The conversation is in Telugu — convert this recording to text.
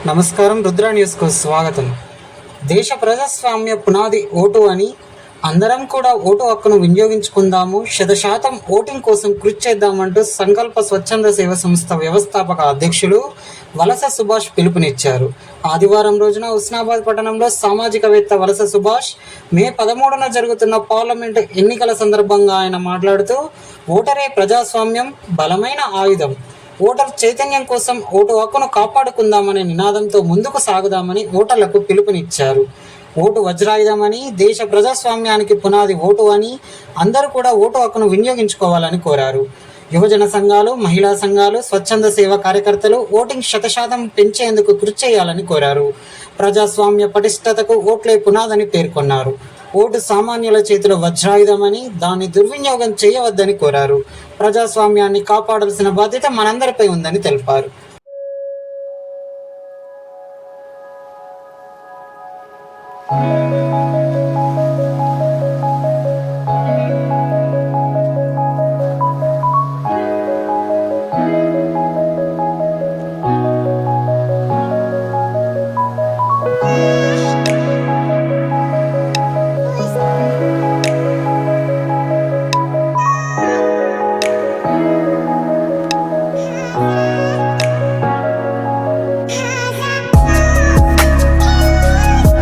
నమస్కారం. రుద్ర న్యూస్కు స్వాగతం. దేశ ప్రజాస్వామ్య పునాది ఓటు అని అందరం కూడా ఓటు హక్కును వినియోగించుకుందాము, 100% ఓటింగ్ కోసం కృషి చేద్దామంటూ సంకల్ప స్వచ్ఛంద సేవ సంస్థ వ్యవస్థాపక అధ్యక్షులు వలస సుభాష్ పిలుపునిచ్చారు. ఆదివారం రోజున హుస్నాబాద్ పట్టణంలో సామాజికవేత్త వలస సుభాష్ మే 13న జరుగుతున్న పార్లమెంటు ఎన్నికల సందర్భంగా ఆయన మాట్లాడుతూ, ఓటరే ప్రజాస్వామ్యం బలమైన ఆయుధం, ఓటర్ చైతన్యం కోసం ఓటు హక్కును కాపాడుకుందామనే నినాదంతో ముందుకు సాగుదామని ఓటర్లకు పిలుపునిచ్చారు. ఓటు వజ్రాయుధమని, దేశ ప్రజాస్వామ్యానికి పునాది ఓటు అని అందరూ కూడా ఓటు హక్కును వినియోగించుకోవాలని కోరారు. యువజన సంఘాలు, మహిళా సంఘాలు, స్వచ్ఛంద సేవ కార్యకర్తలు ఓటింగ్ 100% పెంచేందుకు కృషి చేయాలని కోరారు. ప్రజాస్వామ్య పటిష్టతకు ఓట్లే పునాదని పేర్కొన్నారు. ఓటు సామాన్యుల చేతిలో వజ్రాయుధమని, దాన్ని దుర్వినియోగం చేయవద్దని కోరారు. ప్రజాస్వామ్యాన్ని కాపాడాల్సిన బాధ్యత మనందరిపై ఉందని తెలిపారు.